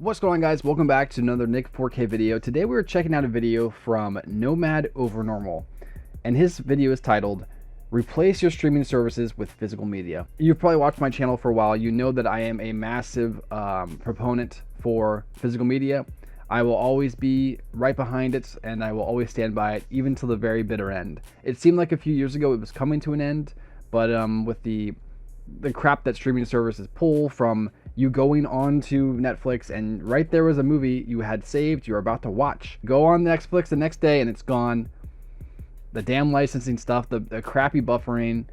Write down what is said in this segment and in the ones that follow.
What's going on, guys? Welcome back to another Nick 4K video. Today we're checking out a video from Nomad Over Normal, and his video is titled Replace Your Streaming Services with Physical Media. You've probably watched my channel for a while. You know that I am a massive proponent for physical media. I will always be right behind it, and I will always stand by it, even till the very bitter end. It seemed like a few years ago it was coming to an end, but with the crap that streaming services pull from you going on to Netflix and right there was a movie you had saved, you were about to watch. Go on Netflix the next day and it's gone. The damn licensing stuff, the crappy buffering,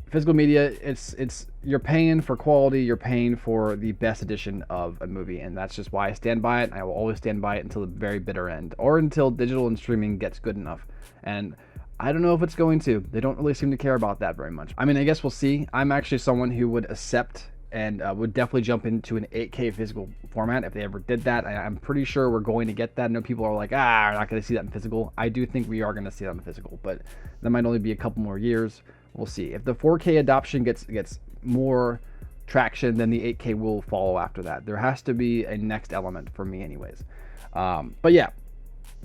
physical media, it's you're paying for quality, you're paying for the best edition of a movie, and that's just why I stand by it. I will always stand by it until the very bitter end, or until digital and streaming gets good enough. And I don't know if it's going to. They don't really seem to care about that very much. I mean, I guess we'll see. I'm actually someone who would accept and would definitely jump into an 8K physical format if they ever did that. I'm pretty sure we're going to get that. I know people are like, we're not going to see that in physical. I do think we are going to see that in physical, but that might only be a couple more years. We'll see. If the 4K adoption gets more traction, then the 8K will follow after that. There has to be a next element for me anyways. But yeah,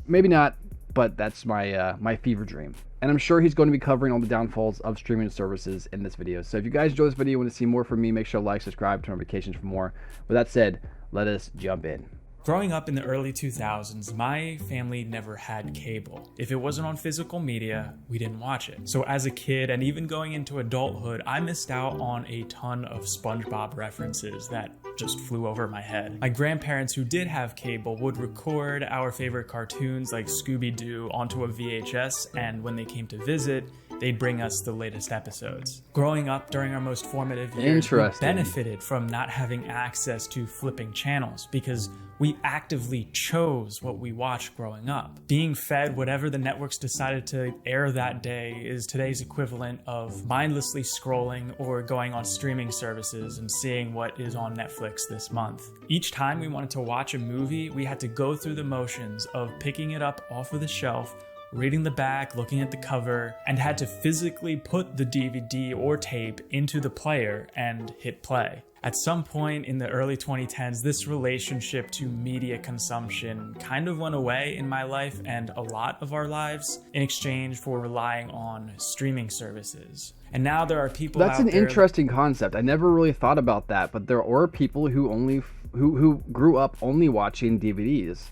maybe not, but that's my my fever dream. And I'm sure he's going to be covering all the downfalls of streaming services in this video. So if you guys enjoy this video and want to see more from me, make sure to like, subscribe, turn on notifications for more. With that said, let us jump in. Growing up in the early 2000s, my family never had cable. If it wasn't on physical media, we didn't watch it. So as a kid, and even going into adulthood, I missed out on a ton of SpongeBob references that just flew over my head. My grandparents, who did have cable, would record our favorite cartoons like Scooby-Doo onto a VHS, and when they came to visit, they'd bring us the latest episodes. Growing up during our most formative years, we benefited from not having access to flipping channels because we actively chose what we watched growing up. Being fed whatever the networks decided to air that day is today's equivalent of mindlessly scrolling or going on streaming services and seeing what is on Netflix this month. Each time we wanted to watch a movie, we had to go through the motions of picking it up off of the shelf, reading the back, looking at the cover, and had to physically put the DVD or tape into the player and hit play. At some point in the early 2010s, this relationship to media consumption kind of went away in my life and a lot of our lives in exchange for relying on streaming services. And now there are people That's an interesting concept. I never really thought about that, but there are people who grew up only watching DVDs.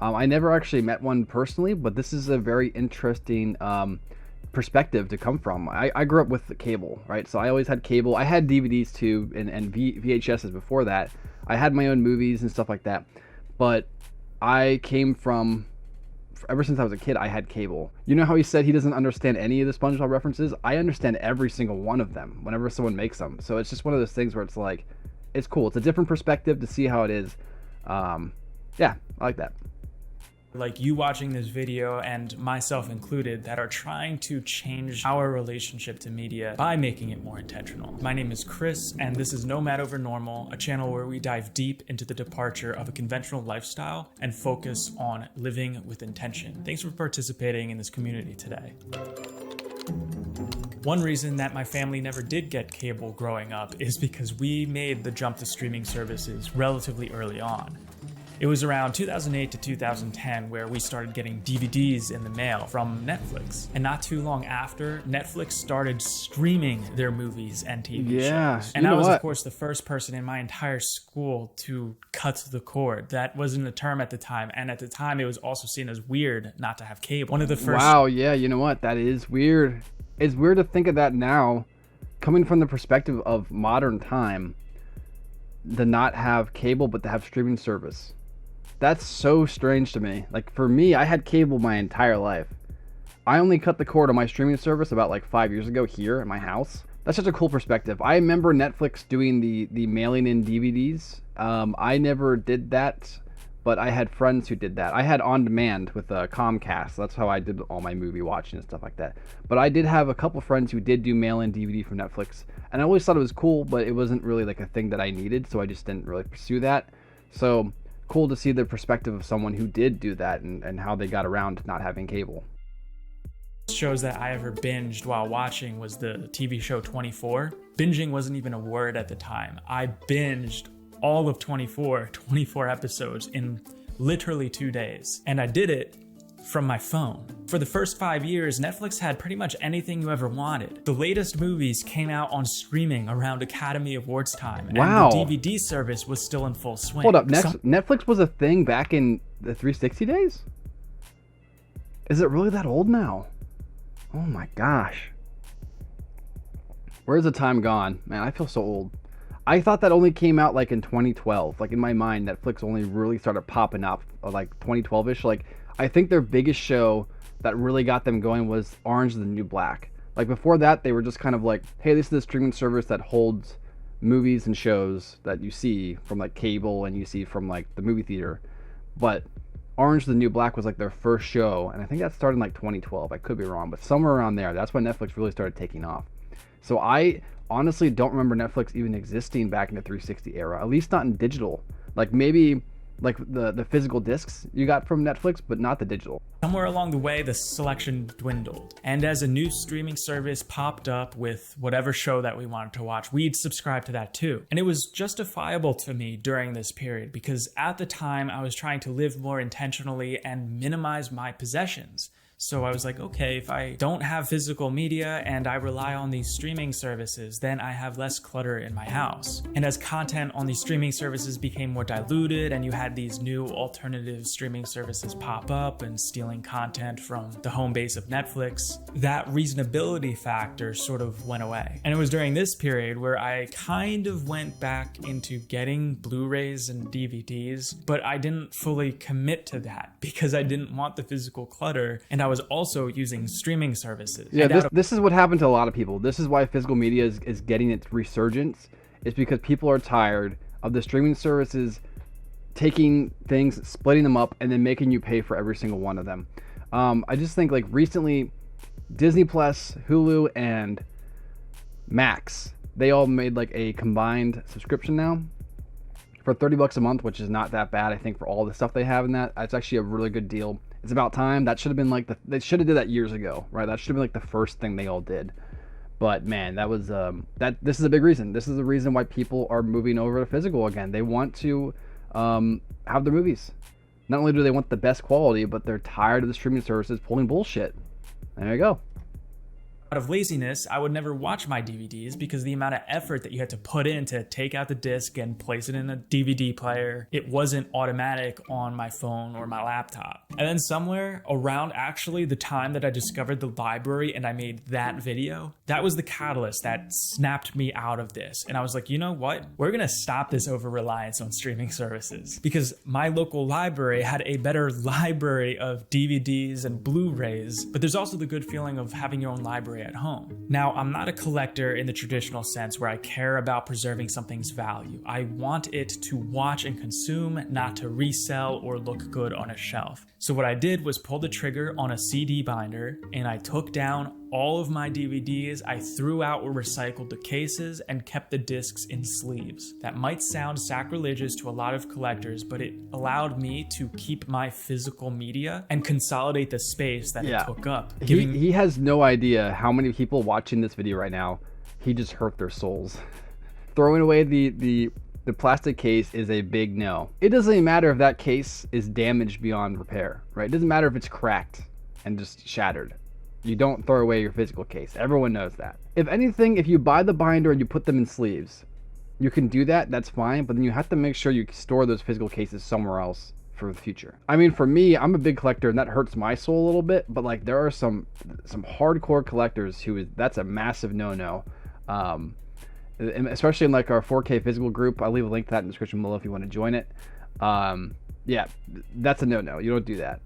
I never actually met one personally, but this is a very interesting perspective to come from. I grew up with the cable, right? So I always had cable. I had DVDs too, and VHSs before that. I had my own movies and stuff like that. But I came from, ever since I was a kid, I had cable. You know how he said he doesn't understand any of the SpongeBob references? I understand every single one of them whenever someone makes them. So it's just one of those things where it's like, it's cool. It's a different perspective to see how it is. Yeah, I like that. Like you watching this video, and myself included, that are trying to change our relationship to media by making it more intentional. My name is Chris, and this is Nomad Over Normal, a channel where we dive deep into the departure of a conventional lifestyle and focus on living with intention. Thanks for participating in this community today. One reason that my family never did get cable growing up is because we made the jump to streaming services relatively early on. It was around 2008 to 2010 where we started getting DVDs in the mail from Netflix. And not too long after, Netflix started streaming their movies and TV shows. And I was, of course, the first person in my entire school to cut the cord. That wasn't a term at the time. And at the time, it was also seen as weird not to have cable. One of the first... Wow, yeah, you know what? That is weird. It's weird to think of that now, coming from the perspective of modern time, to not have cable but to have streaming service. That's so strange to me. Like, for me, I had cable my entire life. I only cut the cord on my streaming service about like 5 years ago here at my house. That's such a cool perspective. I remember Netflix doing the mailing in DVDs. I never did that, but I had friends who did that. I had on demand with Comcast. That's how I did all my movie watching and stuff like that. But I did have a couple friends who did do mail-in DVD from Netflix, and I always thought it was cool, but it wasn't really like a thing that I needed, so I just didn't really pursue that. So cool to see the perspective of someone who did do that and how they got around not having cable. Shows that I ever binged while watching was the TV show 24. Binging wasn't even a word at the time. I binged all of 24 episodes in literally 2 days. And I did it from my phone. For the first 5 years, Netflix had pretty much anything you ever wanted. The latest movies came out on streaming around Academy Awards time. Wow. And the DVD service was still in full swing. Hold up, Netflix was a thing back in the 360 days? Is it really that old now? Oh my gosh. Where's the time gone? Man, I feel so old. I thought that only came out like in 2012. Like in my mind, Netflix only really started popping up like 2012-ish. Like I think their biggest show that really got them going was Orange is the New Black. Like before that, they were just kind of like, hey, this is the streaming service that holds movies and shows that you see from like cable and you see from like the movie theater. But Orange is the New Black was like their first show, and I think that started in like 2012. I could be wrong, but somewhere around there. That's when Netflix really started taking off. So I honestly don't remember Netflix even existing back in the 360 era, at least not in digital. Like maybe like the physical discs you got from Netflix, but not the digital. Somewhere along the way, the selection dwindled. And as a new streaming service popped up with whatever show that we wanted to watch, we'd subscribe to that too. And it was justifiable to me during this period because at the time I was trying to live more intentionally and minimize my possessions. So I was like, okay, if I don't have physical media and I rely on these streaming services, then I have less clutter in my house. And as content on these streaming services became more diluted and you had these new alternative streaming services pop up and stealing content from the home base of Netflix, that reasonability factor sort of went away. And it was during this period where I kind of went back into getting Blu-rays and DVDs, but I didn't fully commit to that because I didn't want the physical clutter, and I was also using streaming services. Yeah, this is what happened to a lot of people. This is why physical media is getting its resurgence. It's because people are tired of the streaming services taking things, splitting them up, and then making you pay for every single one of them. I just think like recently, Disney Plus, Hulu, and Max, they all made like a combined subscription now for $30 a month, which is not that bad, I think, for all the stuff they have in that. It's actually a really good deal. It's about time. That should have been like they should have did that years ago, right? That should have been like the first thing they all did. But man, that was this is a big reason. This is the reason why people are moving over to physical again. They want to have their movies. Not only do they want the best quality, but they're tired of the streaming services pulling bullshit. There you go. Out of laziness, I would never watch my DVDs because the amount of effort that you had to put in to take out the disc and place it in a DVD player, it wasn't automatic on my phone or my laptop. And then somewhere around actually the time that I discovered the library and I made that video, that was the catalyst that snapped me out of this. And I was like, you know what? We're gonna stop this over-reliance on streaming services because my local library had a better library of DVDs and Blu-rays, but there's also the good feeling of having your own library at home. Now, I'm not a collector in the traditional sense where I care about preserving something's value. I want it to watch and consume, not to resell or look good on a shelf. So what I did was pull the trigger on a CD binder and I took down all of my DVDs. I threw out or recycled the cases and kept the discs in sleeves. That might sound sacrilegious to a lot of collectors, but it allowed me to keep my physical media and consolidate the space that it took up. He has no idea how many people watching this video right now, he just hurt their souls. Throwing away the plastic case is a big no. It doesn't even matter if that case is damaged beyond repair, right? It doesn't matter if it's cracked and just shattered. You don't throw away your physical case. Everyone knows that. If anything, if you buy the binder and you put them in sleeves, you can do that, that's fine, but then you have to make sure you store those physical cases somewhere else for the future. I mean, for me, I'm a big collector and that hurts my soul a little bit, but like there are some hardcore collectors that's a massive no-no. Especially in like our 4K physical group. I'll leave a link to that in the description below if you want to join it. Yeah, that's a no-no. You don't do that.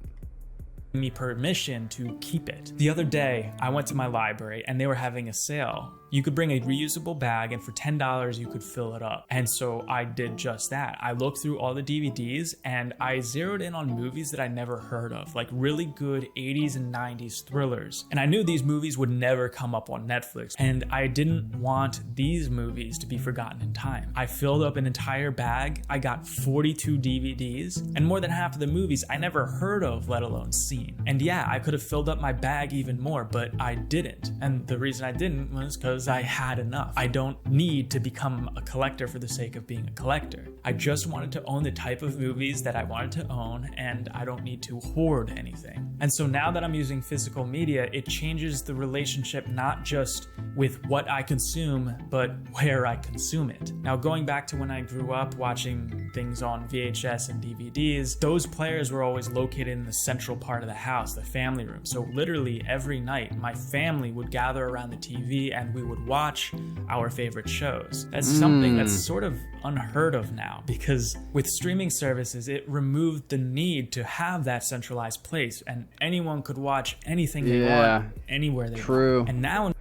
Me permission to keep it. The other day, I went to my library and they were having a sale. You could bring a reusable bag and for $10 you could fill it up. And so I did just that. I looked through all the DVDs and I zeroed in on movies that I never heard of, like really good 80s and 90s thrillers. And I knew these movies would never come up on Netflix, and I didn't want these movies to be forgotten in time. I filled up an entire bag. I got 42 DVDs, and more than half of the movies I never heard of, let alone seen. And yeah, I could have filled up my bag even more, but I didn't. And the reason I didn't was because because I had enough. I don't need to become a collector for the sake of being a collector. I just wanted to own the type of movies that I wanted to own, and I don't need to hoard anything. And so now that I'm using physical media, it changes the relationship not just with what I consume, but where I consume it. Now, going back to when I grew up watching things on VHS and DVDs, those players were always located in the central part of the house, the family room. So literally every night, my family would gather around the TV and we would watch our favorite shows. That's something that's sort of unheard of now, because with streaming services, it removed the need to have that centralized place, and anyone could watch anything they want, anywhere they want. And now...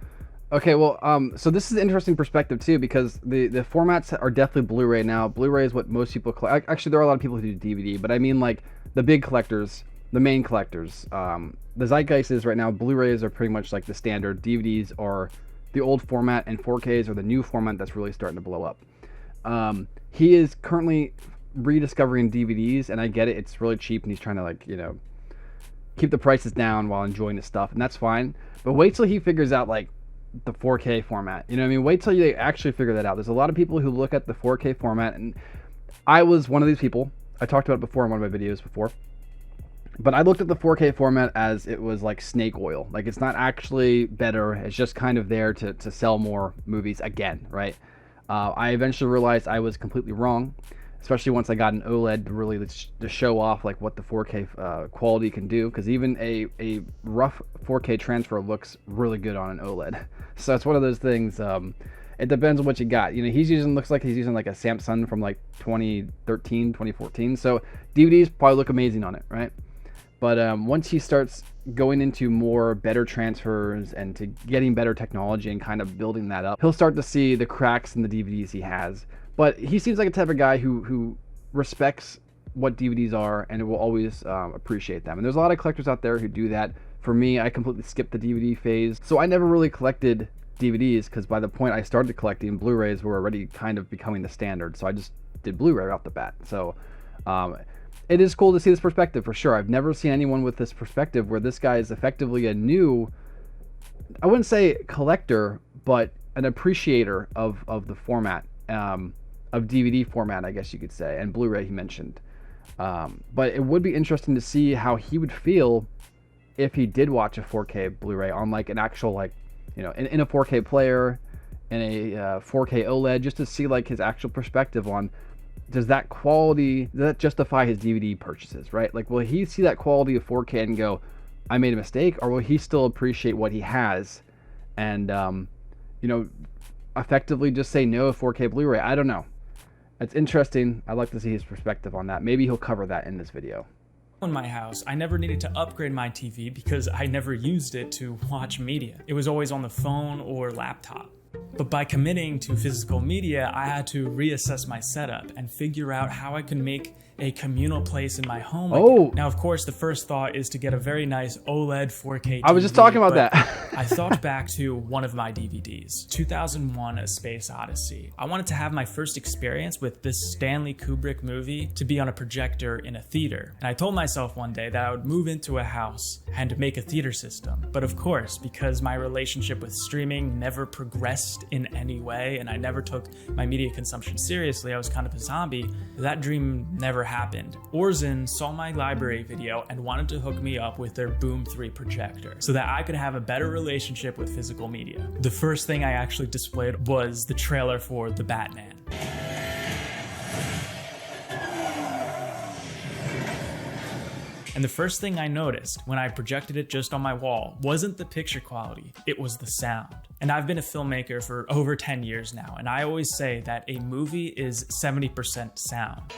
Okay, well, so this is an interesting perspective too, because the formats are definitely Blu-ray now. Blu-ray is what most people collect. Actually, there are a lot of people who do DVD, but I mean like the big collectors, the main collectors. The zeitgeist is right now, Blu-rays are pretty much like the standard. DVDs are the old format, and 4Ks are the new format that's really starting to blow up. He is currently rediscovering DVDs, and I get it. It's really cheap, and he's trying to, like, you know, keep the prices down while enjoying his stuff, and that's fine. But wait till he figures out, like, the 4K format. You know what I mean? Wait till they actually figure that out. There's a lot of people who look at the 4K format, and I was one of these people. I talked about it before in one of my videos before. But I looked at the 4K format as it was like snake oil. Like, it's not actually better. It's just kind of there to sell more movies again, right? I eventually realized I was completely wrong, especially once I got an OLED to really to show off like what the 4K quality can do, because even a rough 4K transfer looks really good on an OLED. So it's one of those things. It depends on what you got. You know, looks like he's using like a Samsung from like 2013, 2014. So DVDs probably look amazing on it, right? But once he starts going into more better transfers and to getting better technology and kind of building that up, he'll start to see the cracks in the DVDs he has. But he seems like a type of guy who respects what DVDs are and will always appreciate them. And there's a lot of collectors out there who do that. For me, I completely skipped the DVD phase. So I never really collected DVDs, because by the point I started collecting, Blu-rays were already kind of becoming the standard. So I just did Blu-ray right off the bat. So it is cool to see this perspective for sure. I've never seen anyone with this perspective where this guy is effectively a new, I wouldn't say collector, but an appreciator of the format, of DVD format, I guess you could say, and Blu-ray he mentioned. But it would be interesting to see how he would feel if he did watch a 4K Blu-ray on like an actual, like, you know, in a 4K player, in a 4K OLED, just to see like his actual perspective on, does that justify his DVD purchases, right? Like, will he see that quality of 4K and go, I made a mistake, or will he still appreciate what he has and, you know, effectively just say no to 4K Blu-ray? I don't know. It's interesting. I'd like to see his perspective on that. Maybe he'll cover that in this video. In my house, I never needed to upgrade my TV because I never used it to watch media. It was always on the phone or laptop. But by committing to physical media, I had to reassess my setup and figure out how I can make a communal place in my home again. Now, of course, the first thought is to get a very nice OLED 4K TV. I was just talking about that. I thought back to one of my DVDs, 2001: A Space Odyssey. I wanted to have my first experience with this Stanley Kubrick movie to be on a projector in a theater. And I told myself one day that I would move into a house and make a theater system. But of course, because my relationship with streaming never progressed in any way, and I never took my media consumption seriously, I was kind of a zombie, that dream never happened. Orzen saw my library video and wanted to hook me up with their Boom 3 projector so that I could have a better relationship with physical media. The first thing I actually displayed was the trailer for The Batman. And the first thing I noticed when I projected it just on my wall wasn't the picture quality, it was the sound. And I've been a filmmaker for over 10 years now, and I always say that a movie is 70% sound.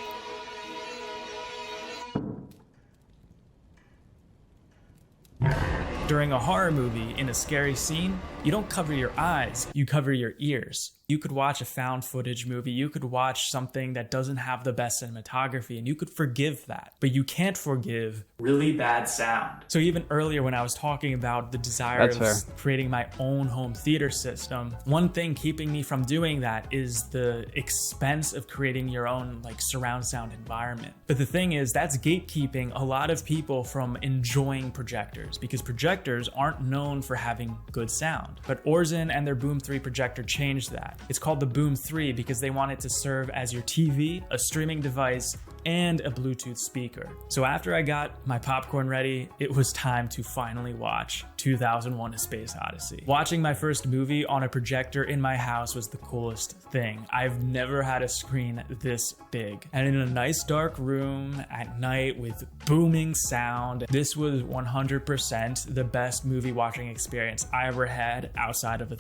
During a horror movie, in a scary scene, you don't cover your eyes, you cover your ears. You could watch a found footage movie, you could watch something that doesn't have the best cinematography, and you could forgive that. But you can't forgive really bad sound. So even earlier when I was talking about the desire of creating my own home theater system, one thing keeping me from doing that is the expense of creating your own like surround sound environment. But the thing is, that's gatekeeping a lot of people from enjoying projectors, because projectors aren't known for having good sound. sound. But Orzen and their Boom 3 projector changed that. It's called the Boom 3 because they want it to serve as your TV, a streaming device, and a Bluetooth speaker. So after I got my popcorn ready, it was time to finally watch 2001: A Space Odyssey. Watching my first movie on a projector in my house was the coolest thing. I've never had a screen this big. And in a nice dark room at night with booming sound, this was 100% the best movie watching experience I ever had outside of a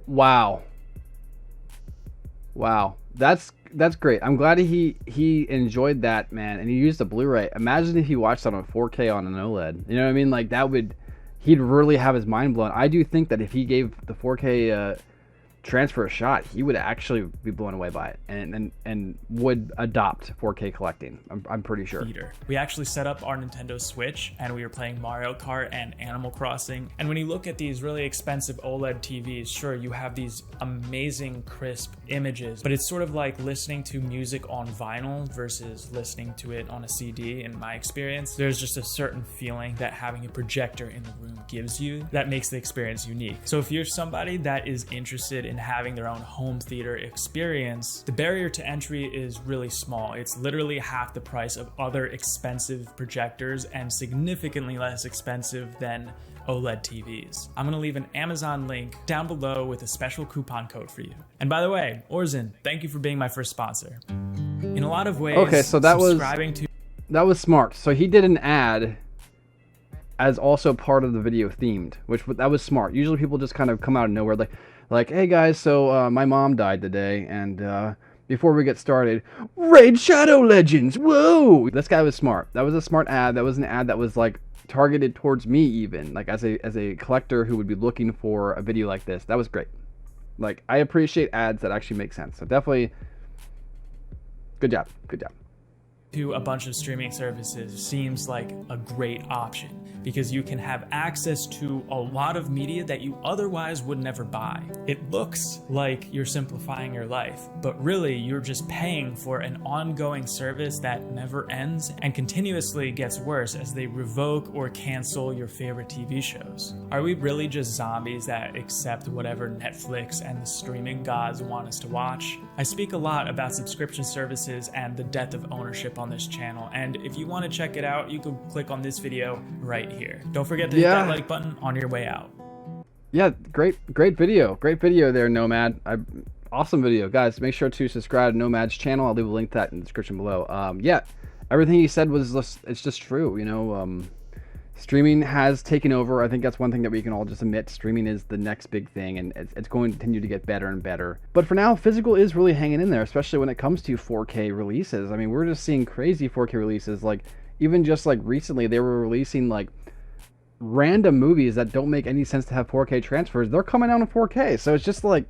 Wow. Wow. That's great. I'm glad he enjoyed that, man, and he used a Blu-ray. Imagine if he watched that on 4K on an OLED. You know what I mean? Like he'd really have his mind blown. I do think that if he gave the 4K transfer a shot, he would actually be blown away by it and would adopt 4K collecting. I'm pretty sure. We actually set up our Nintendo Switch and we were playing Mario Kart and Animal Crossing. And when you look at these really expensive OLED TVs, sure, you have these amazing crisp images, but it's sort of like listening to music on vinyl versus listening to it on a CD. In my experience, there's just a certain feeling that having a projector in the room gives you that makes the experience unique. So if you're somebody that is interested in having their own home theater experience, the barrier to entry is really small. It's literally half the price of other expensive projectors and significantly less expensive than OLED TVs. I'm gonna leave an Amazon link down below with a special coupon code for you. And by the way, Orzen, thank you for being my first sponsor. In a lot of ways, okay, so that was smart. So he did an ad as also part of the video themed, that was smart. Usually people just kind of come out of nowhere like, hey guys, so my mom died today, and before we get started, Raid Shadow Legends, whoa! This guy was smart. That was a smart ad. That was an ad that was like targeted towards me, even like as a collector who would be looking for a video like this. That was great. Like, I appreciate ads that actually make sense. So definitely, good job. To a bunch of streaming services seems like a great option because you can have access to a lot of media that you otherwise would never buy. It looks like you're simplifying your life, but really you're just paying for an ongoing service that never ends and continuously gets worse as they revoke or cancel your favorite TV shows. Are we really just zombies that accept whatever Netflix and the streaming gods want us to watch? I speak a lot about subscription services and the death of ownership on this channel, and if you want to check it out, you can click on this video right here. Don't forget to hit that like button on your way out. Yeah, great video there, Nomad. Awesome video, guys. Make sure to subscribe to Nomad's channel. I'll leave a link to that in the description below. Yeah, everything he said was it's just true. You know, streaming has taken over. I think that's one thing that we can all just admit. Streaming is the next big thing, and it's going to continue to get better and better. But for now, physical is really hanging in there, especially when it comes to 4K releases. I mean, we're just seeing crazy 4K releases. Like, even just like recently, they were releasing like random movies that don't make any sense to have 4K transfers. They're coming out in 4K. So it's just like,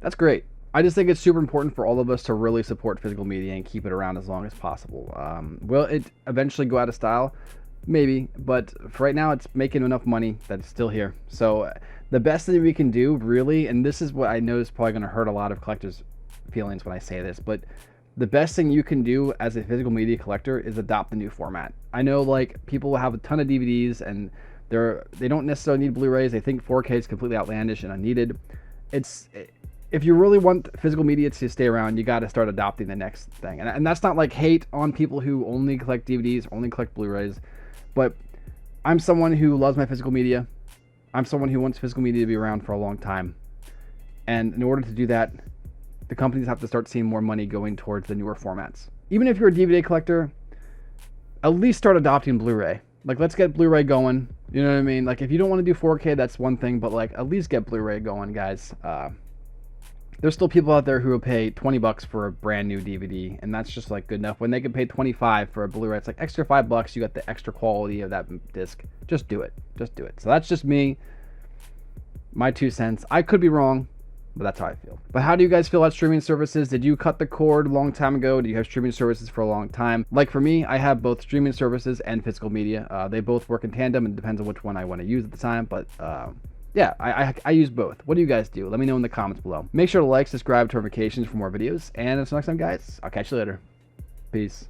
that's great. I just think it's super important for all of us to really support physical media and keep it around as long as possible. Will it eventually go out of style? Maybe, but for right now, it's making enough money that it's still here. So the best thing we can do, really, and this is what I know is probably going to hurt a lot of collectors' feelings when I say this, but the best thing you can do as a physical media collector is adopt the new format. I know, like, people will have a ton of DVDs and they don't necessarily need Blu-rays. They think 4K is completely outlandish and unneeded. If you really want physical media to stay around, you got to start adopting the next thing. And that's not like hate on people who only collect DVDs, only collect Blu-rays. But I'm someone who loves my physical media. I'm someone who wants physical media to be around for a long time. And in order to do that, the companies have to start seeing more money going towards the newer formats. Even if you're a DVD collector, at least start adopting Blu-ray. Like, let's get Blu-ray going. You know what I mean? Like, if you don't want to do 4K, that's one thing. But, like, at least get Blu-ray going, guys. There's still people out there who will pay $20 for a brand new DVD, and that's just like good enough. When they can pay $25 for a Blu-ray, it's like extra $5. You got the extra quality of that disc. Just do it. Just do it. So that's just me, my 2 cents. I could be wrong, but that's how I feel. But how do you guys feel about streaming services? Did you cut the cord a long time ago? Do you have streaming services for a long time? Like for me, I have both streaming services and physical media. They both work in tandem, and it depends on which one I want to use at the time. But yeah, I use both. What do you guys do? Let me know in the comments below. Make sure to like, subscribe, turn notifications for more videos. And until next time, guys, I'll catch you later. Peace.